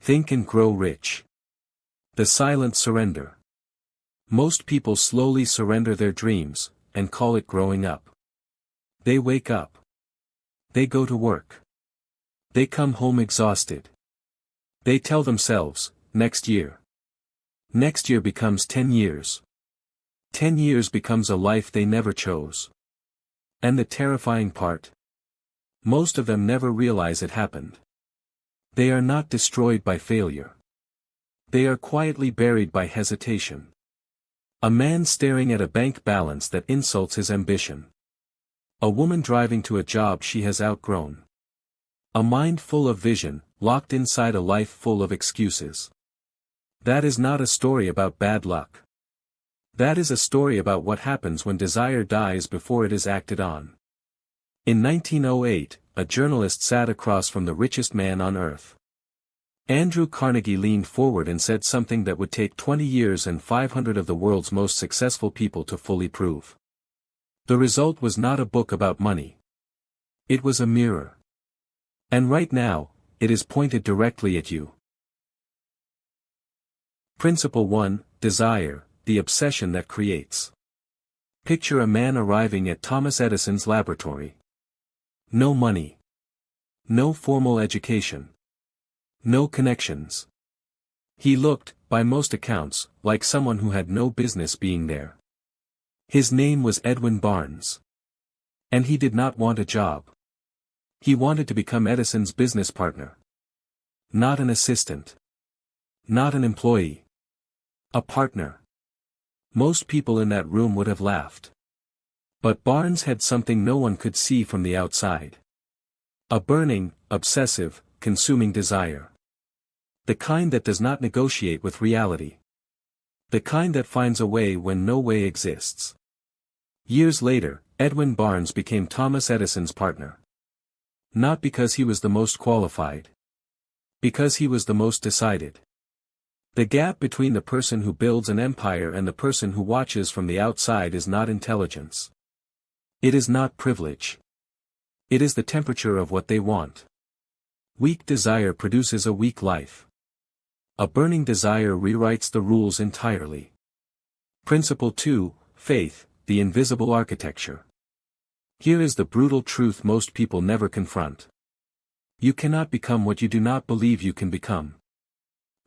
Think and grow rich. The silent surrender. Most people slowly surrender their dreams, and call it growing up. They wake up. They go to work. They come home exhausted. They tell themselves, next year. Next year becomes 10 years. 10 years becomes a life they never chose. And the terrifying part? Most of them never realize it happened. They are not destroyed by failure. They are quietly buried by hesitation. A man staring at a bank balance that insults his ambition. A woman driving to a job she has outgrown. A mind full of vision, locked inside a life full of excuses. That is not a story about bad luck. That is a story about what happens when desire dies before it is acted on. In 1908, a journalist sat across from the richest man on earth. Andrew Carnegie leaned forward and said something that would take 20 years and 500 of the world's most successful people to fully prove. The result was not a book about money. It was a mirror. And right now, it is pointed directly at you. Principle 1, Desire, the obsession that creates. Picture a man arriving at Thomas Edison's laboratory. No money. No formal education. No connections. He looked, by most accounts, like someone who had no business being there. His name was Edwin Barnes. And he did not want a job. He wanted to become Edison's business partner. Not an assistant. Not an employee. A partner. Most people in that room would have laughed. But Barnes had something no one could see from the outside. A burning, obsessive, consuming desire. The kind that does not negotiate with reality. The kind that finds a way when no way exists. Years later, Edwin Barnes became Thomas Edison's partner. Not because he was the most qualified. Because he was the most decided. The gap between the person who builds an empire and the person who watches from the outside is not intelligence. It is not privilege. It is the temperature of what they want. Weak desire produces a weak life. A burning desire rewrites the rules entirely. Principle 2, Faith, the invisible architecture. Here is the brutal truth most people never confront. You cannot become what you do not believe you can become.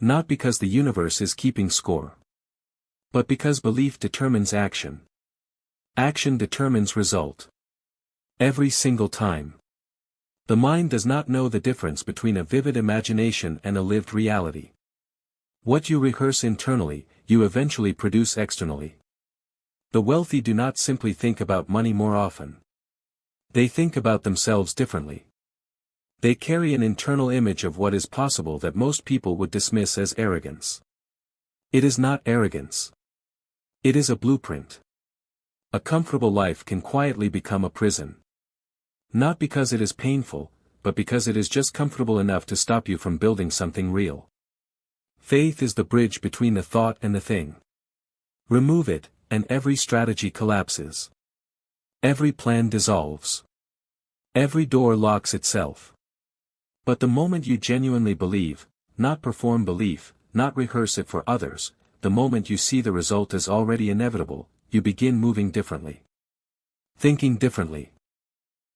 Not because the universe is keeping score. But because belief determines action. Action determines result. Every single time. The mind does not know the difference between a vivid imagination and a lived reality. What you rehearse internally, you eventually produce externally. The wealthy do not simply think about money more often. They think about themselves differently. They carry an internal image of what is possible that most people would dismiss as arrogance. It is not arrogance. It is a blueprint. A comfortable life can quietly become a prison. Not because it is painful, but because it is just comfortable enough to stop you from building something real. Faith is the bridge between the thought and the thing. Remove it, and every strategy collapses. Every plan dissolves. Every door locks itself. But the moment you genuinely believe, not perform belief, not rehearse it for others, the moment you see the result as already inevitable, you begin moving differently. Thinking differently.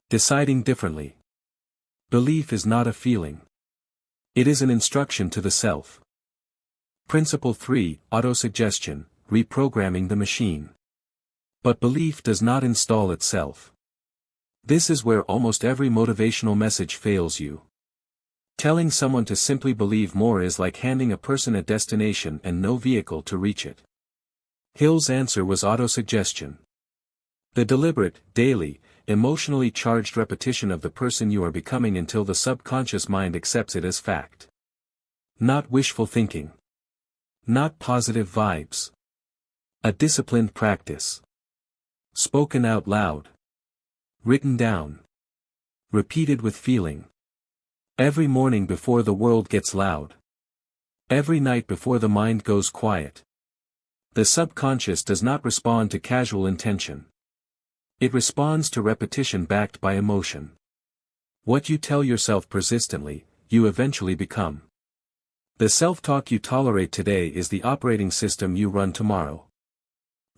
Deciding differently. Belief is not a feeling. It is an instruction to the self. Principle 3, Autosuggestion, reprogramming the machine. But belief does not install itself. This is where almost every motivational message fails you. Telling someone to simply believe more is like handing a person a destination and no vehicle to reach it. Hill's answer was autosuggestion. The deliberate, daily, emotionally charged repetition of the person you are becoming until the subconscious mind accepts it as fact. Not wishful thinking. Not positive vibes. A disciplined practice. Spoken out loud. Written down. Repeated with feeling. Every morning before the world gets loud. Every night before the mind goes quiet. The subconscious does not respond to casual intention. It responds to repetition backed by emotion. What you tell yourself persistently, you eventually become. The self-talk you tolerate today is the operating system you run tomorrow.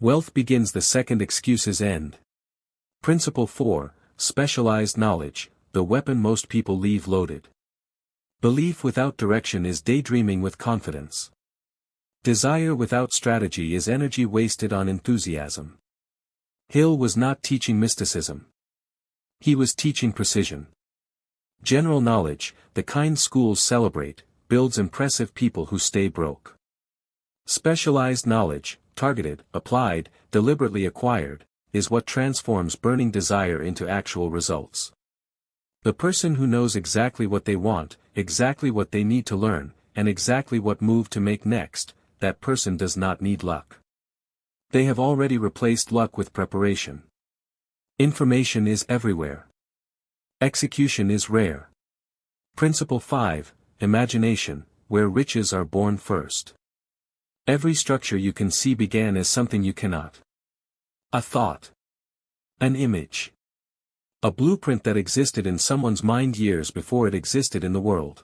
Wealth begins the second excuses end. Principle 4, specialized knowledge, the weapon most people leave loaded. Belief without direction is daydreaming with confidence. Desire without strategy is energy wasted on enthusiasm. Hill was not teaching mysticism. He was teaching precision. General knowledge, the kind schools celebrate, builds impressive people who stay broke. Specialized knowledge, targeted, applied, deliberately acquired, is what transforms burning desire into actual results. The person who knows exactly what they want, exactly what they need to learn, and exactly what move to make next, that person does not need luck. They have already replaced luck with preparation. Information is everywhere. Execution is rare. Principle 5, imagination, where riches are born first. Every structure you can see began as something you cannot. A thought. An image. A blueprint that existed in someone's mind years before it existed in the world.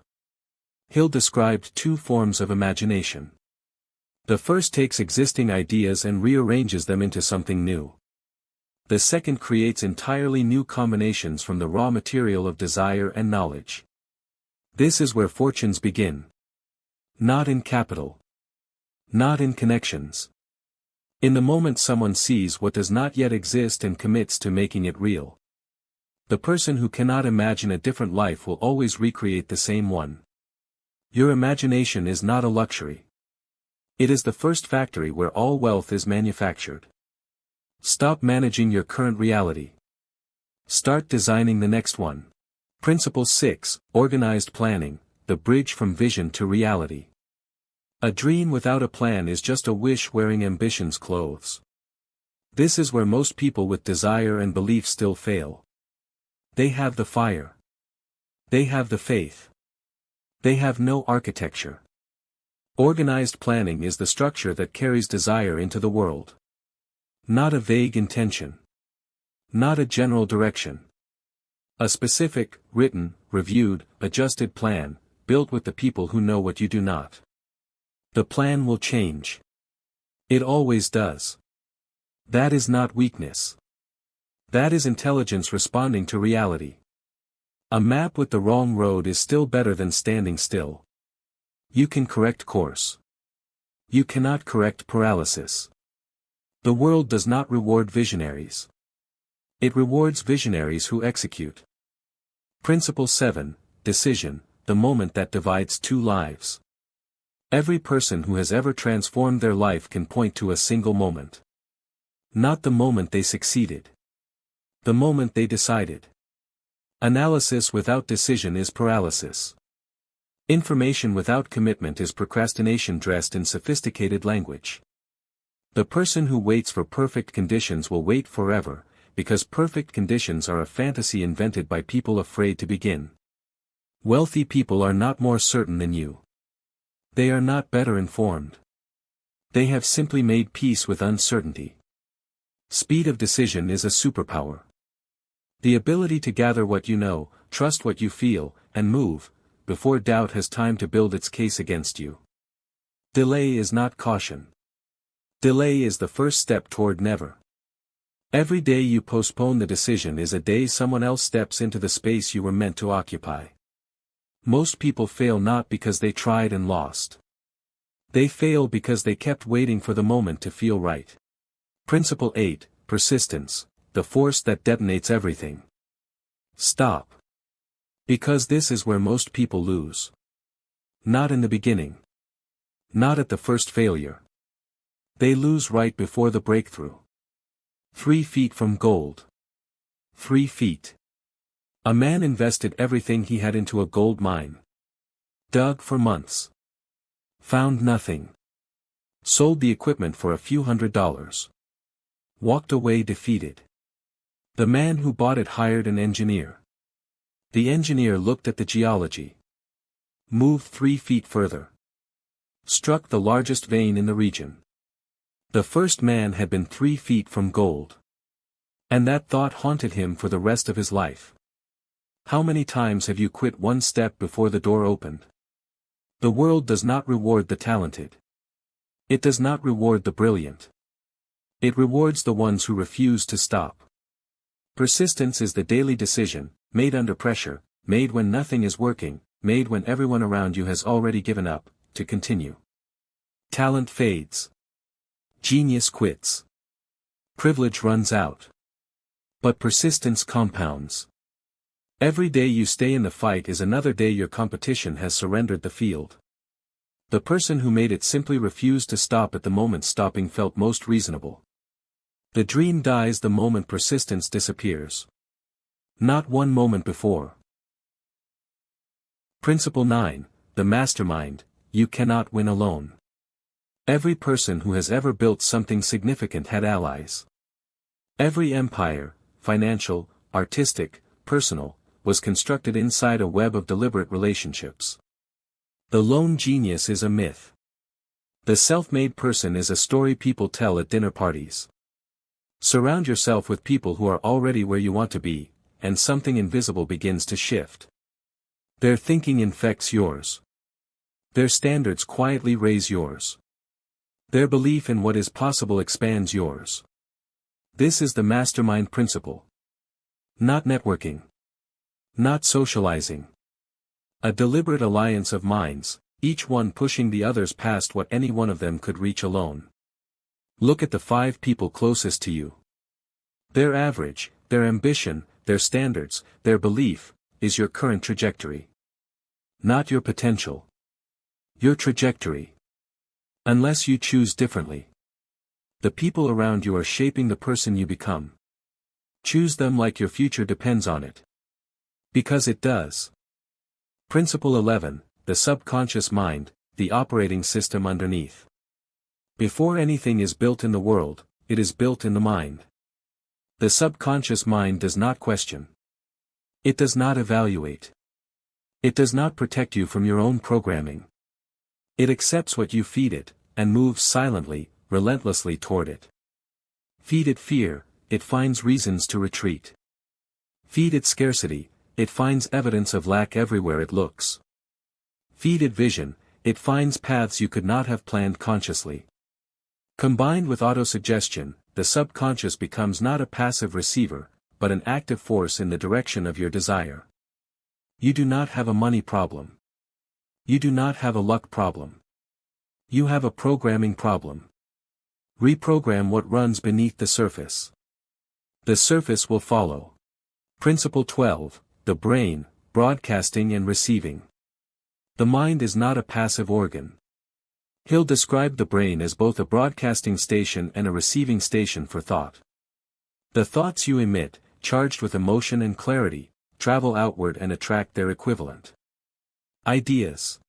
Hill described two forms of imagination. The first takes existing ideas and rearranges them into something new. The second creates entirely new combinations from the raw material of desire and knowledge. This is where fortunes begin. Not in capital. Not in connections. In the moment someone sees what does not yet exist and commits to making it real. The person who cannot imagine a different life will always recreate the same one. Your imagination is not a luxury. It is the first factory where all wealth is manufactured. Stop managing your current reality. Start designing the next one. Principle 6, organized planning, the bridge from vision to reality. A dream without a plan is just a wish wearing ambition's clothes. This is where most people with desire and belief still fail. They have the fire. They have the faith. They have no architecture. Organized planning is the structure that carries desire into the world. Not a vague intention. Not a general direction. A specific, written, reviewed, adjusted plan, built with the people who know what you do not. The plan will change. It always does. That is not weakness. That is intelligence responding to reality. A map with the wrong road is still better than standing still. You can correct course. You cannot correct paralysis. The world does not reward visionaries. It rewards visionaries who execute. Principle 7, decision, the moment that divides two lives. Every person who has ever transformed their life can point to a single moment. Not the moment they succeeded. The moment they decided. Analysis without decision is paralysis. Information without commitment is procrastination dressed in sophisticated language. The person who waits for perfect conditions will wait forever, because perfect conditions are a fantasy invented by people afraid to begin. Wealthy people are not more certain than you. They are not better informed. They have simply made peace with uncertainty. Speed of decision is a superpower. The ability to gather what you know, trust what you feel, and move, before doubt has time to build its case against you. Delay is not caution. Delay is the first step toward never. Every day you postpone the decision is a day someone else steps into the space you were meant to occupy. Most people fail not because they tried and lost. They fail because they kept waiting for the moment to feel right. Principle 8, persistence, the force that detonates everything. Stop. Because this is where most people lose. Not in the beginning. Not at the first failure. They lose right before the breakthrough. 3 feet from gold. 3 feet. A man invested everything he had into a gold mine. Dug for months. Found nothing. Sold the equipment for a few $100s. Walked away defeated. The man who bought it hired an engineer. The engineer looked at the geology. Moved 3 feet further. Struck the largest vein in the region. The first man had been 3 feet from gold. And that thought haunted him for the rest of his life. How many times have you quit one step before the door opened? The world does not reward the talented. It does not reward the brilliant. It rewards the ones who refuse to stop. Persistence is the daily decision, made under pressure, made when nothing is working, made when everyone around you has already given up, to continue. Talent fades. Genius quits. Privilege runs out. But persistence compounds. Every day you stay in the fight is another day your competition has surrendered the field. The person who made it simply refused to stop at the moment stopping felt most reasonable. The dream dies the moment persistence disappears. Not one moment before. Principle 9, the mastermind, you cannot win alone. Every person who has ever built something significant had allies. Every empire, financial, artistic, personal, was constructed inside a web of deliberate relationships. The lone genius is a myth. The self-made person is a story people tell at dinner parties. Surround yourself with people who are already where you want to be, and something invisible begins to shift. Their thinking infects yours. Their standards quietly raise yours. Their belief in what is possible expands yours. This is the mastermind principle. Not networking. Not socializing. A deliberate alliance of minds, each one pushing the others past what any one of them could reach alone. Look at the 5 people closest to you. Their average, their ambition, their standards, their belief, is your current trajectory. Not your potential. Your trajectory. Unless you choose differently. The people around you are shaping the person you become. Choose them like your future depends on it. Because it does. Principle 11, the subconscious mind, the operating system underneath. Before anything is built in the world, it is built in the mind. The subconscious mind does not question. It does not evaluate. It does not protect you from your own programming. It accepts what you feed it, and moves silently, relentlessly toward it. Feed it fear, it finds reasons to retreat. Feed it scarcity, it finds evidence of lack everywhere it looks. Feed it vision, it finds paths you could not have planned consciously. Combined with autosuggestion, the subconscious becomes not a passive receiver, but an active force in the direction of your desire. You do not have a money problem. You do not have a luck problem. You have a programming problem. Reprogram what runs beneath the surface. The surface will follow. Principle 12, the brain, broadcasting and receiving. The mind is not a passive organ. Hill described the brain as both a broadcasting station and a receiving station for thought. The thoughts you emit, charged with emotion and clarity, travel outward and attract their equivalent. Ideas.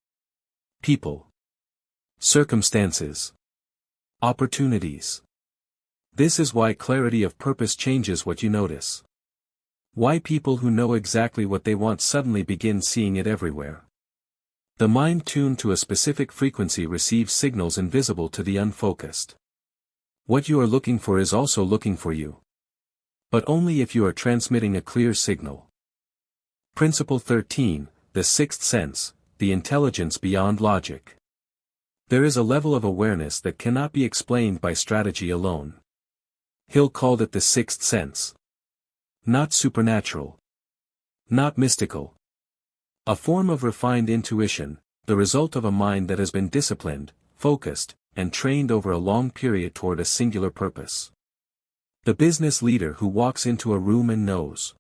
People. Circumstances. Opportunities. This is why clarity of purpose changes what you notice. Why people who know exactly what they want suddenly begin seeing it everywhere. The mind tuned to a specific frequency receives signals invisible to the unfocused. What you are looking for is also looking for you. But only if you are transmitting a clear signal. Principle 13, the sixth sense, the intelligence beyond logic. There is a level of awareness that cannot be explained by strategy alone. Hill called it the sixth sense. Not supernatural. Not mystical. A form of refined intuition, the result of a mind that has been disciplined, focused, and trained over a long period toward a singular purpose. The business leader who walks into a room and knows.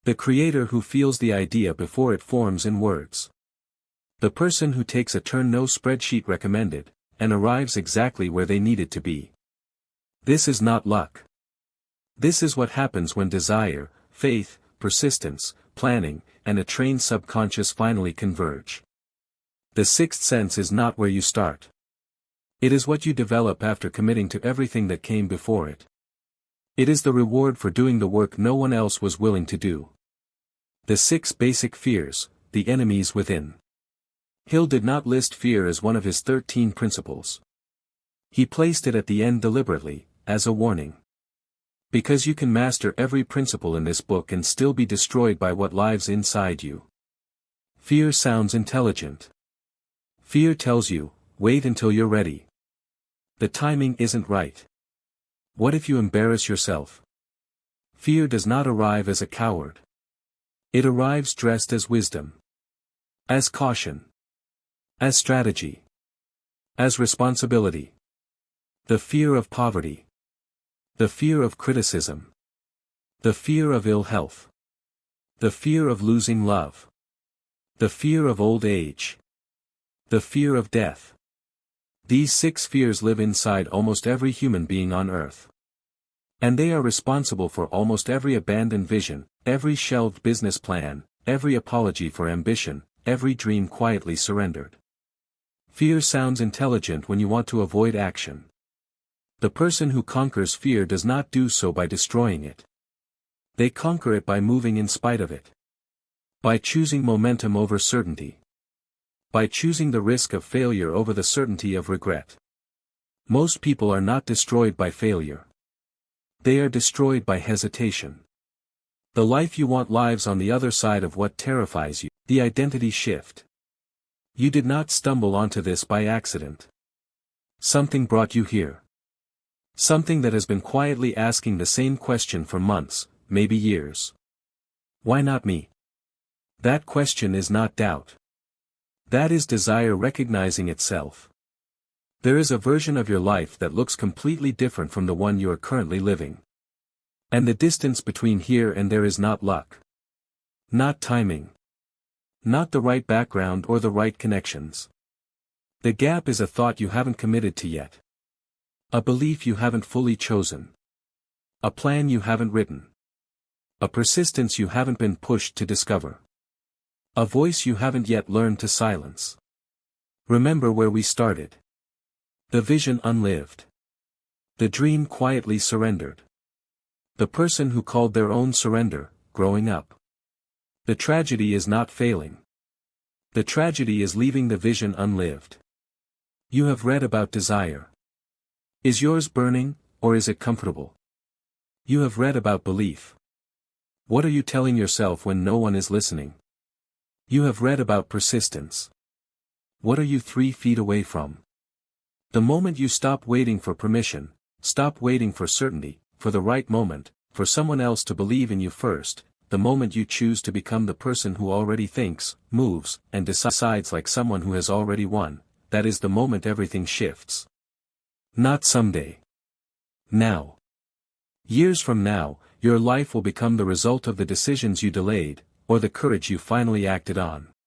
The creator who feels the idea before it forms in words. The person who takes a turn no spreadsheet recommended, and arrives exactly where they needed to be. This is not luck. This is what happens when desire, faith, persistence, planning, and a trained subconscious finally converge. The sixth sense is not where you start. It is what you develop after committing to everything that came before it. It is the reward for doing the work no one else was willing to do. The 6 basic fears, the enemies within. Hill did not list fear as one of his 13 principles. He placed it at the end deliberately, as a warning. Because you can master every principle in this book and still be destroyed by what lives inside you. Fear sounds intelligent. Fear tells you, wait until you're ready. The timing isn't right. What if you embarrass yourself? Fear does not arrive as a coward. It arrives dressed as wisdom. As caution. As strategy. As responsibility. The fear of poverty. The fear of criticism. The fear of ill health. The fear of losing love. The fear of old age. The fear of death. These 6 fears live inside almost every human being on earth. And they are responsible for almost every abandoned vision, every shelved business plan, every apology for ambition, every dream quietly surrendered. Fear sounds intelligent when you want to avoid action. The person who conquers fear does not do so by destroying it. They conquer it by moving in spite of it. By choosing momentum over certainty. By choosing the risk of failure over the certainty of regret. Most people are not destroyed by failure. They are destroyed by hesitation. The life you want lives on the other side of what terrifies you, the identity shift. You did not stumble onto this by accident. Something brought you here. Something that has been quietly asking the same question for months, maybe years. Why not me? That question is not doubt. That is desire recognizing itself. There is a version of your life that looks completely different from the one you are currently living. And the distance between here and there is not luck. Not timing. Not the right background or the right connections. The gap is a thought you haven't committed to yet. A belief you haven't fully chosen. A plan you haven't written. A persistence you haven't been pushed to discover. A voice you haven't yet learned to silence. Remember where we started. The vision unlived. The dream quietly surrendered. The person who called their own surrender, growing up. The tragedy is not failing. The tragedy is leaving the vision unlived. You have read about desire. Is yours burning, or is it comfortable? You have read about belief. What are you telling yourself when no one is listening? You have read about persistence. What are you 3 feet away from? The moment you stop waiting for permission, stop waiting for certainty, for the right moment, for someone else to believe in you first, the moment you choose to become the person who already thinks, moves, and decides like someone who has already won, that is the moment everything shifts. Not someday. Now. Years from now, your life will become the result of the decisions you delayed, or the courage you finally acted on.